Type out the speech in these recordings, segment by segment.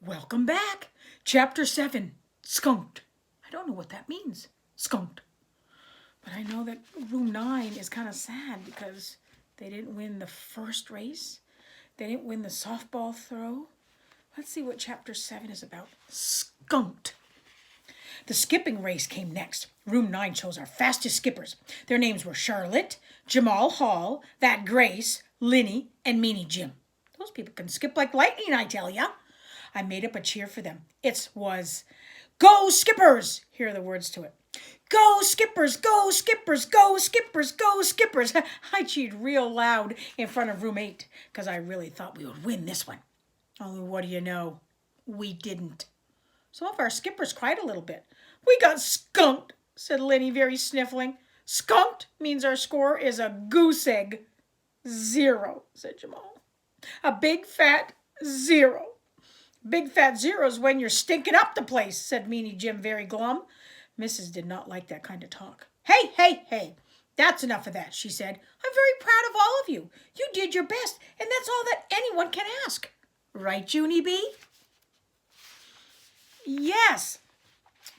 Welcome back. Chapter 7, Skunked. I don't know what that means, skunked. But I know that room 9 is kind of sad because they didn't win the first race. They didn't win the softball throw. Let's see what chapter 7 is about. Skunked. The skipping race came next. Room 9 chose our fastest skippers. Their names were Charlotte, Jamal Hall, that Grace, Linny, and Meanie Jim. Those people can skip like lightning, I tell ya. I made up a cheer for them. It was, "Go Skippers!" Here are the words to it. "Go Skippers, go Skippers, go Skippers, go Skippers." I cheered real loud in front of room 8 because I really thought we would win this one. Only what do you know? We didn't. Some of our skippers cried a little bit. "We got skunked," said Linny, very sniffling. "Skunked means our score is a goose egg." "0," said Jamal. "A big fat 0. "Big fat 0 is when you're stinking up the place," said Meanie Jim, very glum. Mrs. did not like that kind of talk. "Hey, hey, hey, that's enough of that," she said. "I'm very proud of all of you. You did your best, and that's all that anyone can ask. Right, Junie B?" "Yes.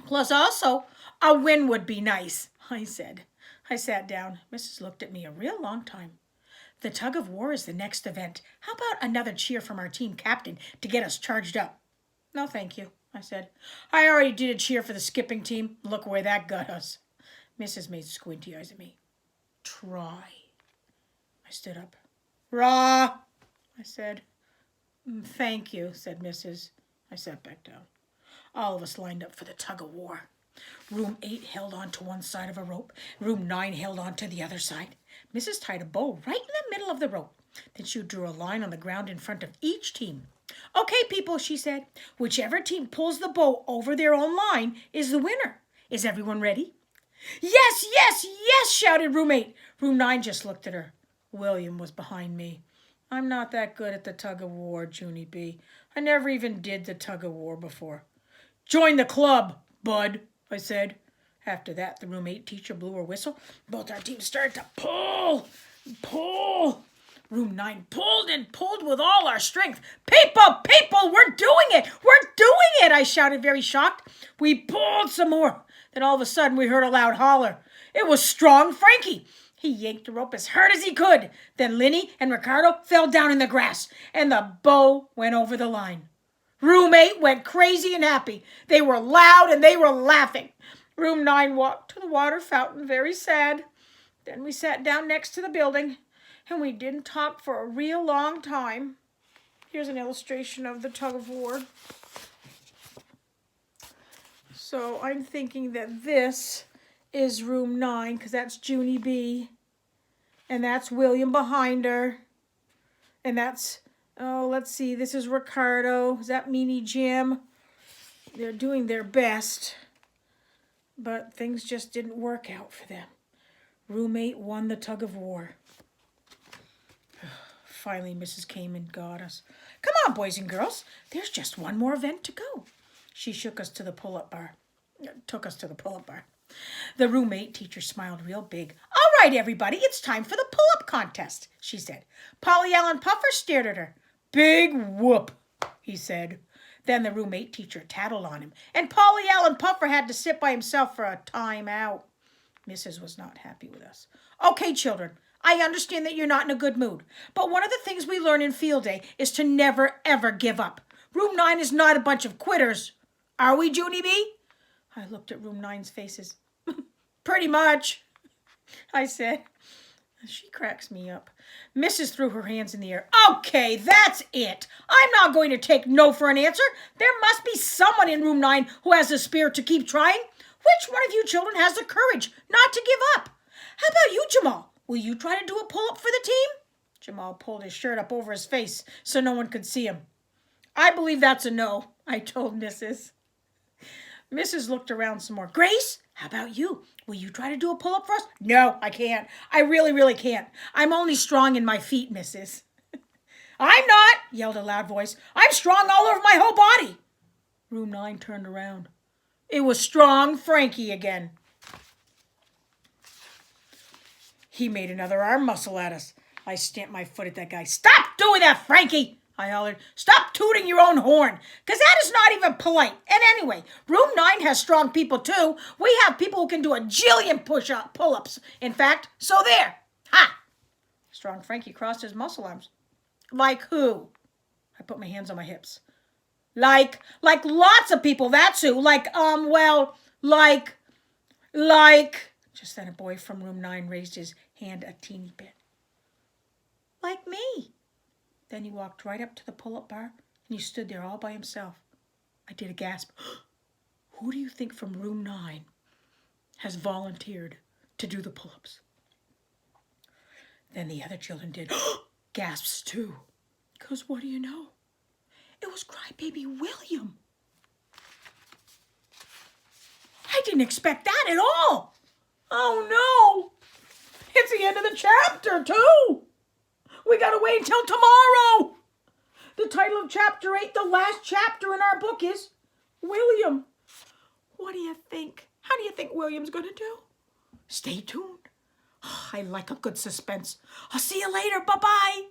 Plus also, a win would be nice," I said. I sat down. Mrs. looked at me a real long time. "The tug of war is the next event. How about another cheer from our team captain to get us charged up?" "No, thank you," I said. "I already did a cheer for the skipping team. Look where that got us." Mrs. made squinty eyes at me. "Try." I stood up. "Rah," I said. "Thank you," said Mrs. I sat back down. All of us lined up for the tug of war. Room 8 held on to one side of a rope. Room 9 held on to the other side. Mrs. tied a bow right in the middle of the rope. Then she drew a line on the ground in front of each team. "Okay, people," she said. "Whichever team pulls the bow over their own line is the winner. Is everyone ready?" "Yes, yes, yes," shouted room 8. Room 9 just looked at her. William was behind me. "I'm not that good at the tug of war, Junie B. I never even did the tug of war before." "Join the club, bud," I said. After that, the room 8 teacher blew her whistle. Both our teams started to pull. Room 9 pulled and pulled with all our strength. People, we're doing it! We're doing it!" I shouted, very shocked. We pulled some more. Then all of a sudden, we heard a loud holler. It was Strong Frankie. He yanked the rope as hard as he could. Then Linny and Ricardo fell down in the grass, and the bow went over the line. Room 8 went crazy and happy. They were loud and they were laughing. Room 9 walked to the water fountain, very sad. Then we sat down next to the building, and we didn't talk for a real long time. Here's an illustration of the tug of war. So I'm thinking that this is room 9, because that's Junie B. And that's William behind her. And that's, let's see, this is Ricardo. Is that Meanie Jim? They're doing their best, but things just didn't work out for them. Room 8 won the tug of war. Finally, Mrs. came and got us. "Come on, boys and girls. There's just one more event to go." She took us to the pull-up bar. The room 8 teacher smiled real big. "All right, everybody, it's time for the pull-up contest," she said. Polly Allen Puffer stared at her. "Big whoop," he said. Then the room 8 teacher tattled on him, and Polly Allen Puffer had to sit by himself for a time out. Mrs. was not happy with us. "Okay, children, I understand that you're not in a good mood, but one of the things we learn in field day is to never, ever give up. Room 9 is not a bunch of quitters. Are we, Junie B?" I looked at room 9's faces. "Pretty much," I said. She cracks me up. Mrs. threw her hands in the air. "Okay, that's it. I'm not going to take no for an answer. There must be someone in room 9 who has the spirit to keep trying. Which one of you children has the courage not to give up? How about you, Jamal? Will you try to do a pull-up for the team?" Jamal pulled his shirt up over his face so no one could see him. "I believe that's a no," I told Mrs. Mrs. looked around some more. "Grace, how about you? Will you try to do a pull-up for us?" "No, I can't. I really, really can't. I'm only strong in my feet, Mrs." "I'm not," yelled a loud voice. "I'm strong all over my whole body." Room 9 turned around. It was Strong Frankie again. He made another arm muscle at us. I stamped my foot at that guy. "Stop doing that, Frankie!" I hollered. Stop tooting your own horn, because that is not even polite. And anyway, room 9 has strong people too. We have people who can do a jillion pull-ups. In fact, so there. Ha! Strong Frankie crossed his muscle arms. Like who? I put my hands on my hips. Like lots of people, that's who. Like. Just then a boy from room 9 raised his hand a teeny bit. Like me. Then he walked right up to the pull-up bar, and he stood there all by himself. I did a gasp. Who do you think from room 9 has volunteered to do the pull-ups? Then the other children did gasps too. Because what do you know? It was Crybaby William. I didn't expect that at all. Oh no. It's the end of the chapter too. We gotta wait until tomorrow. The title of chapter 8, the last chapter in our book, is William. What do you think? How do you think William's gonna do? Stay tuned. I like a good suspense. I'll see you later. Bye-bye.